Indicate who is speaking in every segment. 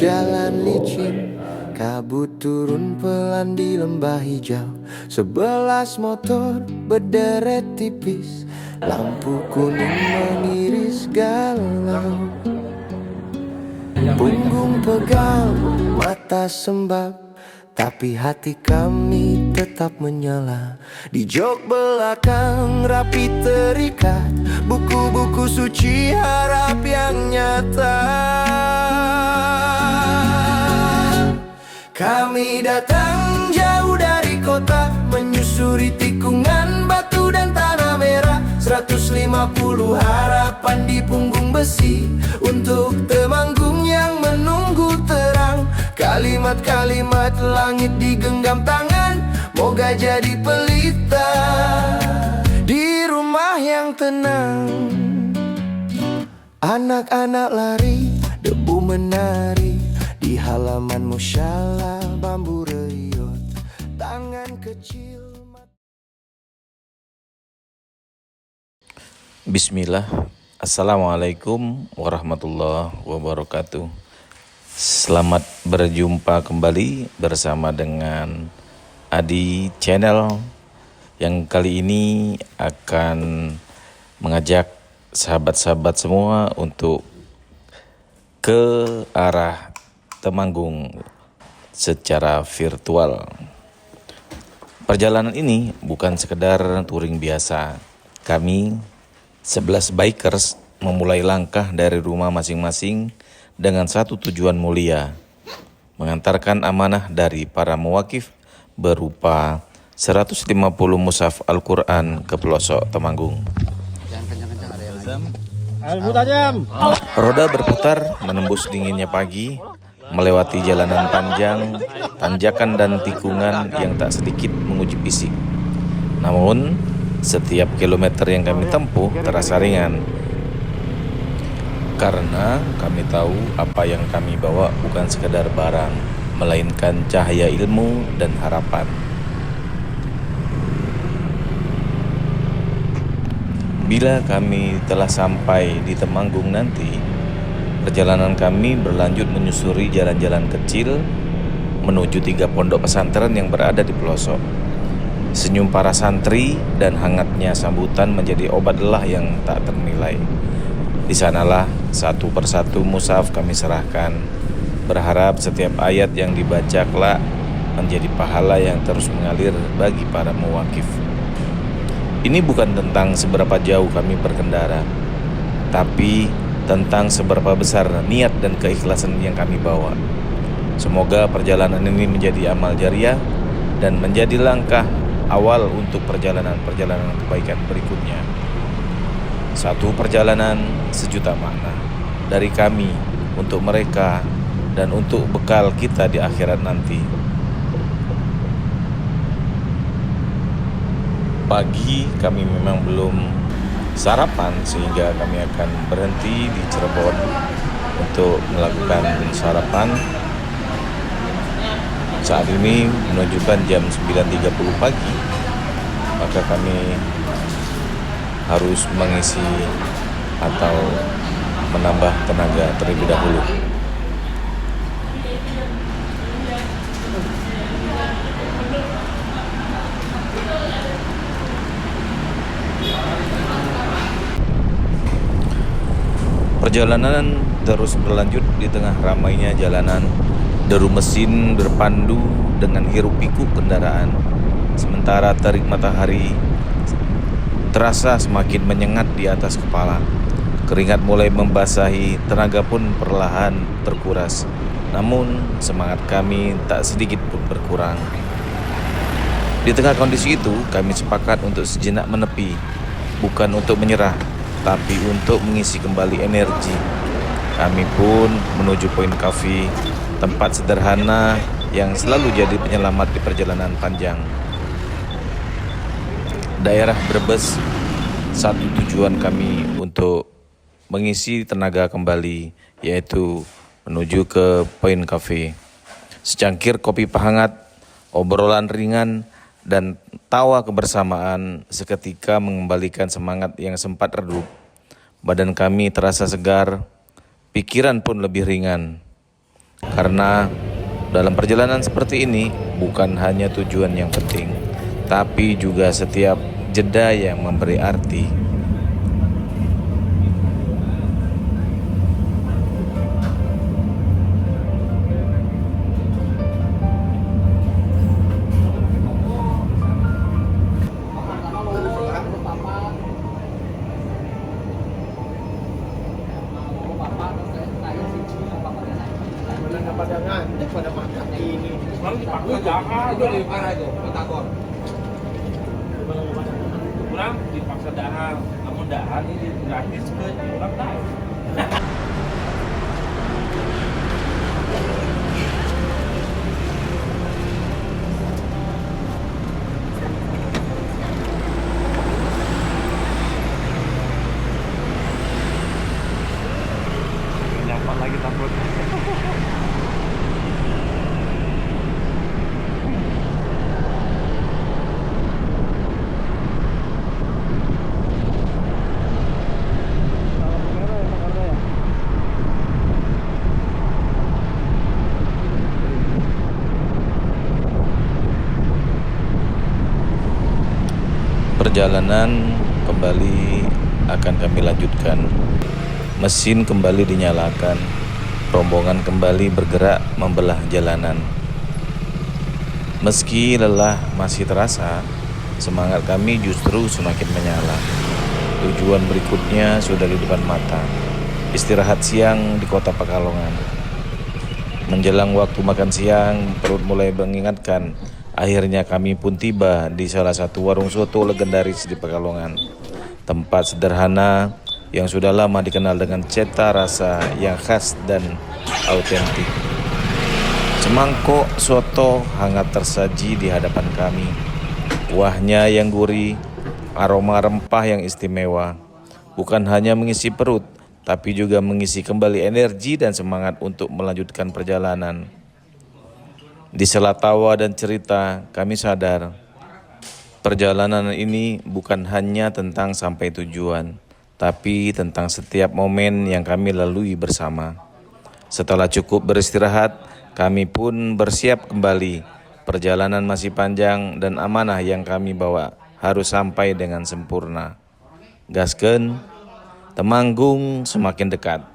Speaker 1: jalan licin, kabut turun pelan di lembah hijau. 11 motor berderet tipis, lampu kuning mengiris galau. Punggung pegang, mata sembab, tapi hati kami tetap menyala. Di jok belakang rapi terikat, buku-buku suci harap yang nyata. Kami datang jauh dari kota, menyusuri tikungan batu dan tanah merah. 150 harapan di punggung besi, untuk Temanggung yang menunggu terang. Kalimat-kalimat langit digenggam tangan, moga jadi pelita di rumah yang tenang. Anak-anak lari, debu menari di halaman musyala bambu reyot. Tangan kecil.
Speaker 2: Bismillah. Assalamualaikum warahmatullahi wabarakatuh. Selamat berjumpa kembali bersama dengan Adi Channel, yang kali ini akan mengajak sahabat-sahabat semua untuk ke arah Temanggung secara virtual. Perjalanan ini bukan sekedar touring biasa. Kami 11 bikers memulai langkah dari rumah masing-masing dengan satu tujuan mulia, mengantarkan amanah dari para muwakif berupa 150 mushaf Al-Quran ke pelosok Temanggung. Roda berputar menembus dinginnya pagi, melewati jalanan panjang, tanjakan dan tikungan yang tak sedikit menguji fisik. Namun, setiap kilometer yang kami tempuh terasa ringan, karena kami tahu apa yang kami bawa bukan sekadar barang, melainkan cahaya ilmu dan harapan. Bila kami telah sampai di Temanggung nanti, perjalanan kami berlanjut menyusuri jalan-jalan kecil menuju 3 pondok pesantren yang berada di pelosok. Senyum para santri dan hangatnya sambutan menjadi obat lelah yang tak ternilai. Di sanalah satu persatu mushaf kami serahkan, berharap setiap ayat yang dibaca kelak menjadi pahala yang terus mengalir bagi para muwakif. Ini bukan tentang seberapa jauh kami berkendara, tapi tentang seberapa besar niat dan keikhlasan yang kami bawa. Semoga perjalanan ini menjadi amal jariah dan menjadi langkah awal untuk perjalanan-perjalanan kebaikan berikutnya. Satu perjalanan, sejuta makna. Dari kami, untuk mereka, dan untuk bekal kita di akhirat nanti. Pagi kami memang belum sarapan, sehingga kami akan berhenti di Cirebon untuk melakukan sarapan. Saat ini menunjukkan jam 9.30 pagi, maka kami harus mengisi atau menambah tenaga terlebih dahulu. Perjalanan terus berlanjut di tengah ramainya jalanan. Deru mesin berpandu dengan hiruk-pikuk kendaraan, sementara terik matahari terasa semakin menyengat di atas kepala. Keringat mulai membasahi, tenaga pun perlahan terkuras. Namun semangat kami tak sedikit pun berkurang. Di tengah kondisi itu, kami sepakat untuk sejenak menepi, bukan untuk menyerah, tapi untuk mengisi kembali energi. Kami pun menuju Point Coffee, tempat sederhana yang selalu jadi penyelamat di perjalanan panjang. Daerah Brebes, satu tujuan kami untuk mengisi tenaga kembali, yaitu menuju ke Point Coffee. Secangkir kopi hangat, obrolan ringan, dan tawa kebersamaan seketika mengembalikan semangat yang sempat redup. Badan kami terasa segar, pikiran pun lebih ringan. Karena dalam perjalanan seperti ini bukan hanya tujuan yang penting, tapi juga setiap jeda yang memberi arti.
Speaker 3: Pada ngantuk pada makan ini.
Speaker 4: Kurang dipaksa dahar, namun dahar ini gratis ke kurang tahu. Nyampak lagi takut.
Speaker 2: Perjalanan kembali akan kami lanjutkan. Mesin kembali dinyalakan. Rombongan kembali bergerak membelah jalanan. Meski lelah masih terasa, semangat kami justru semakin menyala. Tujuan berikutnya sudah di depan mata. Istirahat siang di kota Pekalongan. Menjelang waktu makan siang, perut mulai mengingatkan. Akhirnya kami pun tiba di salah satu warung soto legendaris di Pekalongan. Tempat sederhana yang sudah lama dikenal dengan cita rasa yang khas dan autentik. Semangkok soto hangat tersaji di hadapan kami. Kuahnya yang gurih, aroma rempah yang istimewa. Bukan hanya mengisi perut, tapi juga mengisi kembali energi dan semangat untuk melanjutkan perjalanan. Di sela tawa dan cerita, kami sadar perjalanan ini bukan hanya tentang sampai tujuan, tapi tentang setiap momen yang kami lalui bersama. Setelah cukup beristirahat, kami pun bersiap kembali. Perjalanan masih panjang dan amanah yang kami bawa harus sampai dengan sempurna. Gaskeun, Temanggung semakin dekat.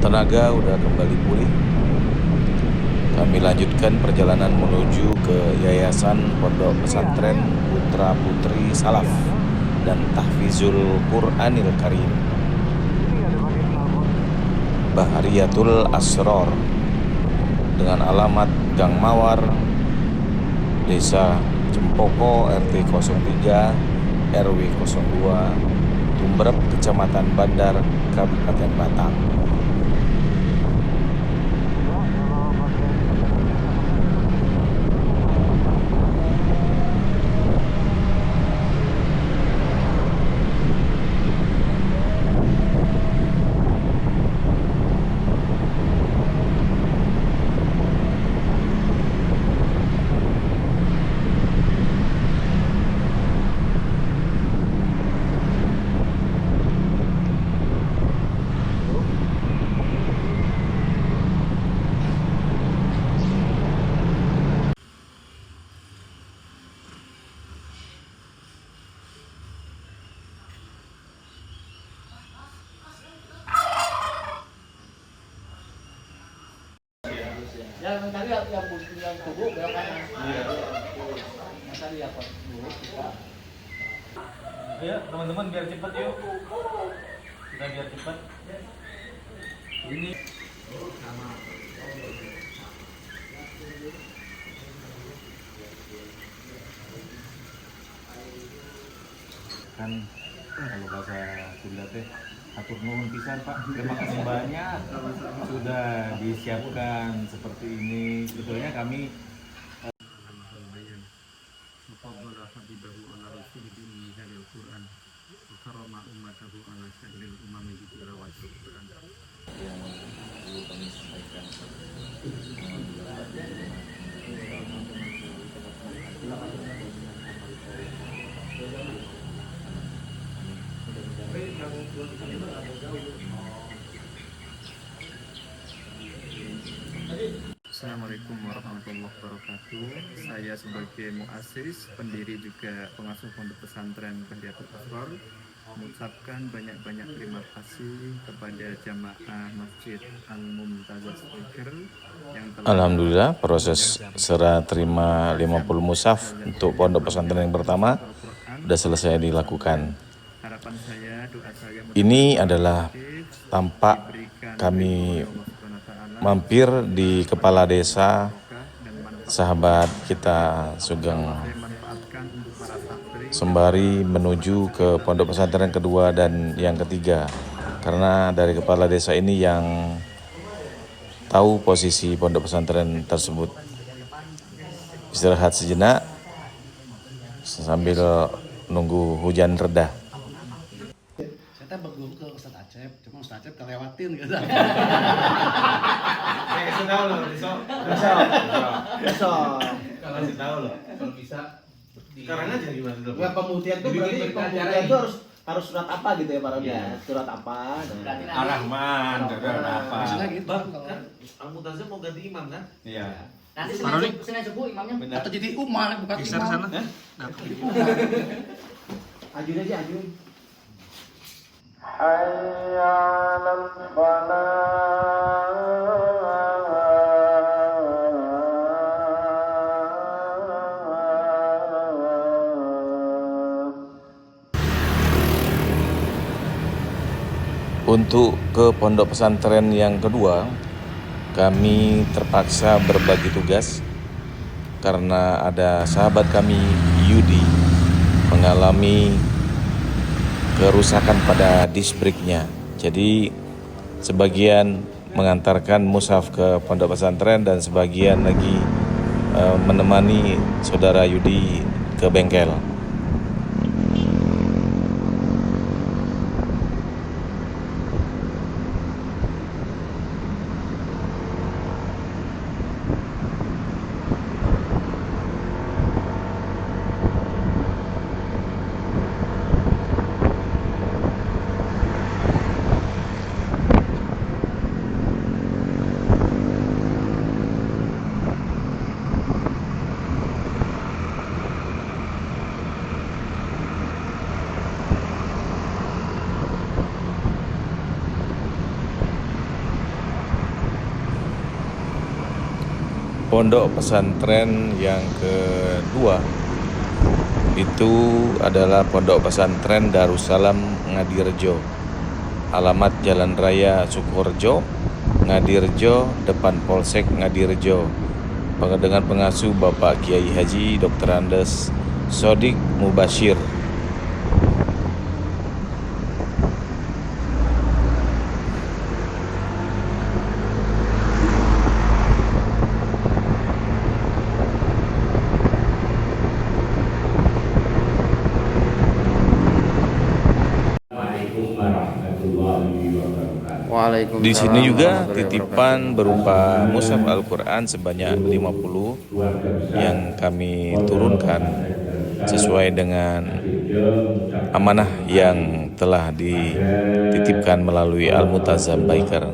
Speaker 2: Tenaga udah kembali pulih. Kami lanjutkan perjalanan menuju ke Yayasan Pondok Pesantren Putra Putri Salaf dan Tahfizul Quranil Karim Bahariyatul Asror dengan alamat Gang Mawar, Desa Cempoko, RT 03, RW 02, Tumbrep, Kecamatan Bandar, Kabupaten Batang.
Speaker 3: Yang tadi yang tubuh belok kanan. Iya. Yang tadi apa? Kita.
Speaker 4: Ayo teman-teman biar cepat yuk. Kita biar cepat. Ini kan kalau bahasa Sunda teh atur nuhun pisan Pak. Terima kasih banyak sudah disiapkan seperti ini. Sebetulnya kami yang perlu kami sampaikan.
Speaker 5: Assalamualaikum warahmatullahi wabarakatuh. Saya sebagai muassis, pendiri juga pengasuh pondok pesantren Bahriyatul Asrar, mengucapkan banyak-banyak terima kasih kepada jamaah Masjid Al-Mumtazah Speaker yang telah
Speaker 2: Alhamdulillah, proses serah terima 50 mushaf untuk pondok pesantren yang pertama sudah selesai dilakukan.
Speaker 5: harapan saya, doa saya
Speaker 2: Ini adalah tampak kami mampir di kepala desa sahabat kita Sugeng,
Speaker 5: manfaatkan untuk para santri
Speaker 2: sembari menuju ke pondok pesantren kedua dan yang ketiga, karena dari kepala desa ini yang tahu posisi pondok pesantren tersebut. Istirahat sejenak sambil nunggu hujan reda.
Speaker 6: Saya berguru ke Ustadz Acep, cuma Ustadz Acep kelewatin gitu.
Speaker 4: kasih tahu loh, besok.
Speaker 3: Besok.
Speaker 4: Kasih tahu loh, kalau bisa sekarang aja gimana dulu.
Speaker 3: Ya pemutihan tuh berarti pemutihan itu harus surat apa gitu ya Pak Rodi?
Speaker 4: Iya.
Speaker 3: Surat apa?
Speaker 4: Ar-Rahman, apa?
Speaker 6: Maksudnya gitu.
Speaker 4: Bang, kan Al-Mutazim mau ganti imam kan? Iya.
Speaker 7: Nanti Senin subuh imamnya.
Speaker 4: Benar.
Speaker 6: Atau jadi umar bukan imam.
Speaker 3: Ajun aja ajun.
Speaker 2: Untuk ke pondok pesantren yang kedua, kami terpaksa berbagi tugas karena ada sahabat kami Yudi mengalami kerusakan pada disk brake-nya. Jadi sebagian mengantarkan mushaf ke pondok pesantren dan sebagian lagi menemani saudara Yudi ke bengkel. Pondok pesantren yang kedua itu adalah Pondok Pesantren Darussalam Ngadirejo. Alamat Jalan Raya Sukoharjo, Ngadirejo, depan Polsek Ngadirejo. Dengan pengasuh Bapak Kiai Haji Dr. Andes Sodik Mubashir. Di sini juga titipan berupa mushaf Al-Quran sebanyak 50 yang kami turunkan sesuai dengan amanah yang telah dititipkan melalui Al-Mutazam Biker.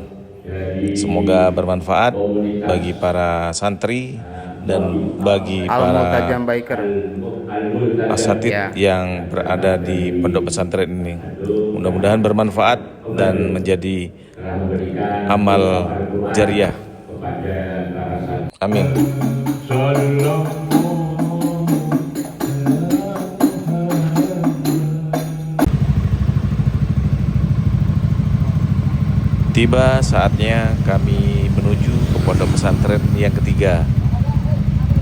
Speaker 2: Semoga bermanfaat bagi para santri dan bagi para asatid yang berada di pondok pesantren ini. Mudah-mudahan bermanfaat dan menjadi amal jariah. Amin. Tiba saatnya kami menuju ke pondok pesantren yang ketiga,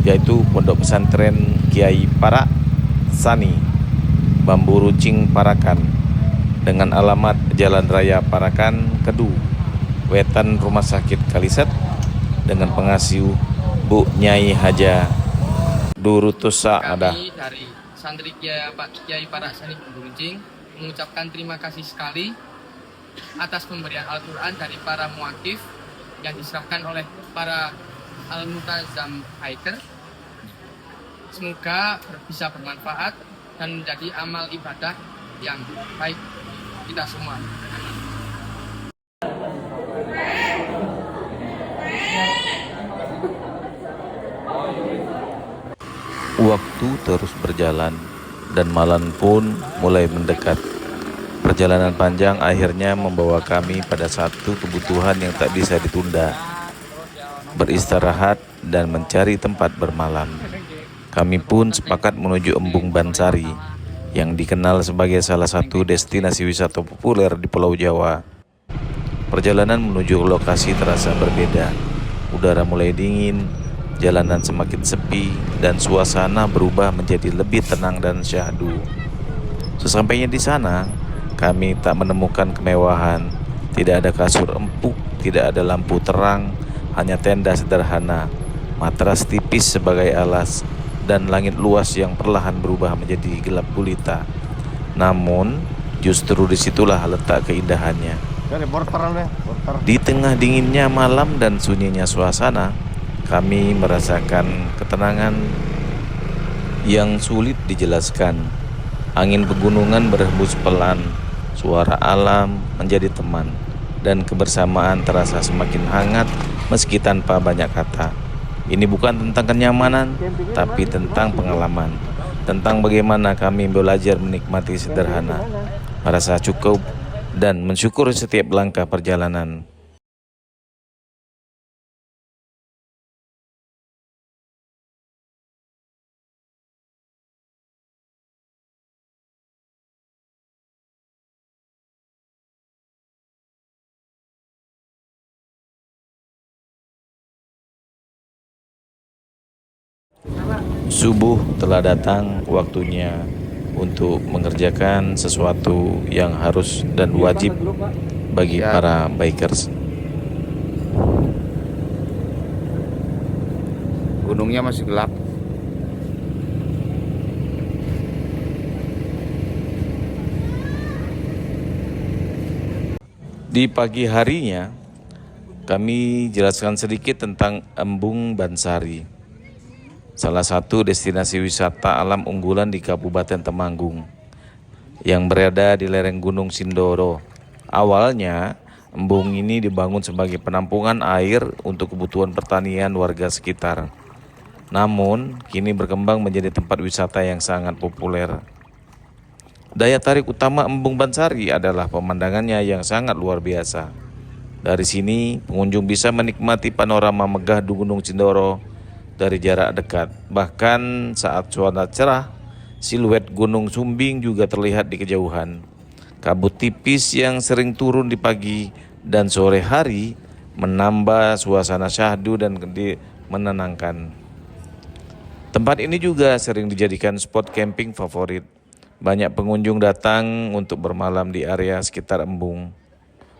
Speaker 2: yaitu Pondok Pesantren Kiai Parak Sani, Bambu Runcing Parakan, dengan alamat Jalan Raya Parakan, Kedu, Wetan Rumah Sakit Kaliset, dengan pengasuh Bu Nyai Haja Durutusa Adah.
Speaker 8: Kami dari santri Kiai Parak Sani Bambu Runcing mengucapkan terima kasih sekali atas pemberian Al-Quran dari para muakif yang diserahkan oleh para Al-Multazam Hiker. Semoga bisa bermanfaat dan menjadi amal ibadah yang baik kita semua.
Speaker 2: Waktu terus berjalan dan malam pun mulai mendekat. Perjalanan panjang akhirnya membawa kami pada satu kebutuhan yang tak bisa ditunda: beristirahat dan mencari tempat bermalam. Kami pun sepakat menuju Embung Bansari, yang dikenal sebagai salah satu destinasi wisata populer di Pulau Jawa. Perjalanan menuju lokasi terasa berbeda. Udara mulai dingin, jalanan semakin sepi, dan suasana berubah menjadi lebih tenang dan syahdu. Sesampainya di sana, kami tak menemukan kemewahan. Tidak ada kasur empuk, tidak ada lampu terang, hanya tenda sederhana, matras tipis sebagai alas, dan langit luas yang perlahan berubah menjadi gelap gulita. Namun, justru disitulah letak keindahannya. Di tengah dinginnya malam dan sunyinya suasana, kami merasakan ketenangan yang sulit dijelaskan. Angin pegunungan berhembus pelan, suara alam menjadi teman, dan kebersamaan terasa semakin hangat meski tanpa banyak kata. Ini bukan tentang kenyamanan, tapi tentang pengalaman, tentang bagaimana kami belajar menikmati sederhana, merasa cukup, dan mensyukuri setiap langkah perjalanan. Subuh telah datang, waktunya untuk mengerjakan sesuatu yang harus dan wajib bagi para bikers.
Speaker 9: Gunungnya masih gelap.
Speaker 2: Di pagi harinya, kami jelaskan sedikit tentang Embung Bansari, salah satu destinasi wisata alam unggulan di Kabupaten Temanggung yang berada di lereng Gunung Sindoro. Awalnya, embung ini dibangun sebagai penampungan air untuk kebutuhan pertanian warga sekitar. Namun, kini berkembang menjadi tempat wisata yang sangat populer. Daya tarik utama Embung Bansari adalah pemandangannya yang sangat luar biasa. Dari sini, pengunjung bisa menikmati panorama megah di Gunung Sindoro dari jarak dekat. Bahkan saat cuaca cerah, siluet Gunung Sumbing juga terlihat di kejauhan. Kabut tipis yang sering turun di pagi dan sore hari menambah suasana syahdu dan menenangkan. Tempat ini juga sering dijadikan spot camping favorit. Banyak pengunjung datang untuk bermalam di area sekitar embung,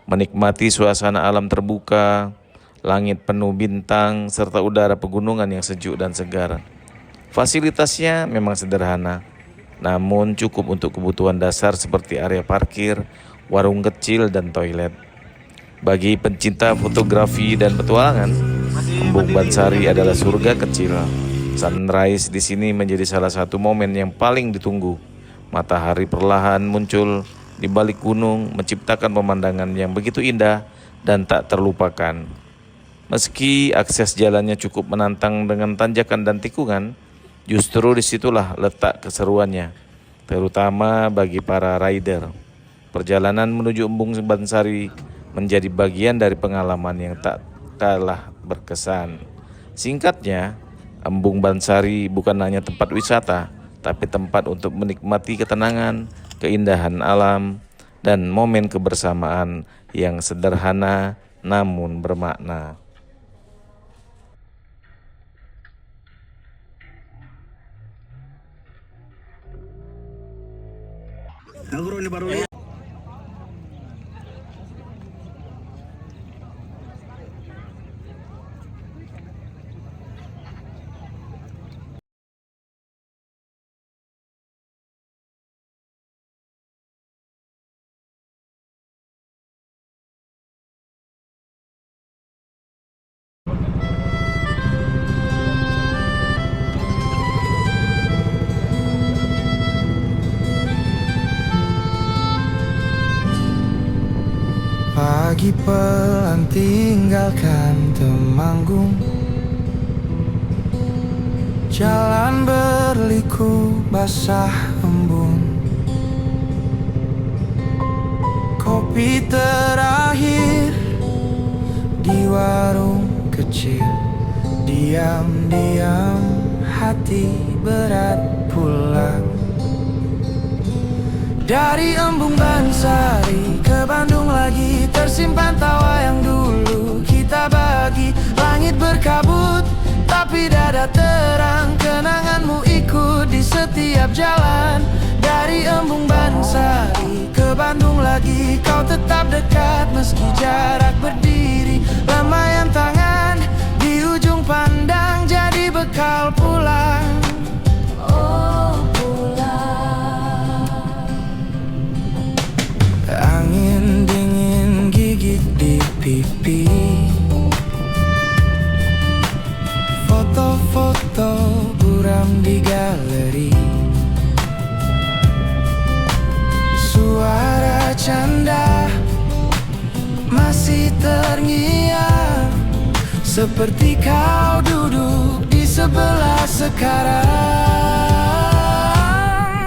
Speaker 2: menikmati suasana alam terbuka, langit penuh bintang, serta udara pegunungan yang sejuk dan segar. Fasilitasnya memang sederhana, namun cukup untuk kebutuhan dasar seperti area parkir, warung kecil, dan toilet. Bagi pencinta fotografi dan petualangan, Embung Bansari adalah surga kecil. Sunrise di sini menjadi salah satu momen yang paling ditunggu. Matahari perlahan muncul di balik gunung, menciptakan pemandangan yang begitu indah dan tak terlupakan. Meski akses jalannya cukup menantang dengan tanjakan dan tikungan, justru disitulah letak keseruannya, terutama bagi para rider. Perjalanan menuju Embung Bansari menjadi bagian dari pengalaman yang tak kalah berkesan. Singkatnya, Embung Bansari bukan hanya tempat wisata, tapi tempat untuk menikmati ketenangan, keindahan alam, dan momen kebersamaan yang sederhana namun bermakna.
Speaker 1: Pagi pelan tinggalkan Temanggung, jalan berliku basah embun. Kopi terakhir di warung kecil, diam-diam hati berat pulang. Dari Embung Bansari ke Bandung lagi, tersimpan tawa yang dulu kita bagi. Langit berkabut tapi dada terang, kenanganmu ikut di setiap jalan. Dari Embung Bansari ke Bandung lagi, kau tetap dekat meski jarak berdiri. Lambaian tangan di ujung pandang jadi bekal pulang. Angin dingin gigit di pipi, foto-foto buram di galeri, suara canda masih terngiang, seperti kau duduk di sebelah sekarang.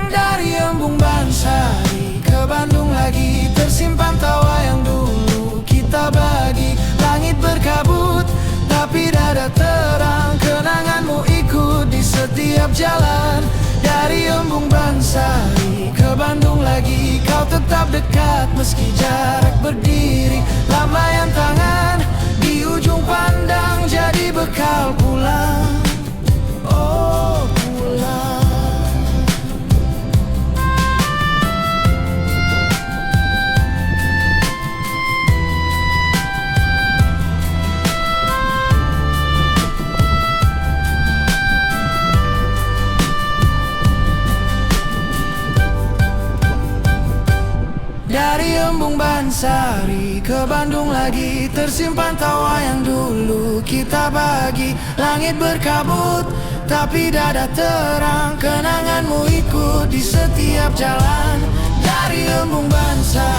Speaker 1: Dari Embung Bansari ke Bandung lagi, tersimpan tawa yang dulu kita bagi. Langit berkabut tapi dada terang, kenanganmu ikut di setiap jalan. Dari Embung Bansari ke Bandung lagi, kau tetap dekat meski jarak berdiri. Lambaian tangan di ujung pandang jadi bekal pulang. Oh pulang. Dari Embung Bansari ke Bandung lagi, tersimpan tawa yang dulu kita bagi. Langit berkabut tapi dada terang, kenanganmu ikut di setiap jalan. Dari Embung Bansari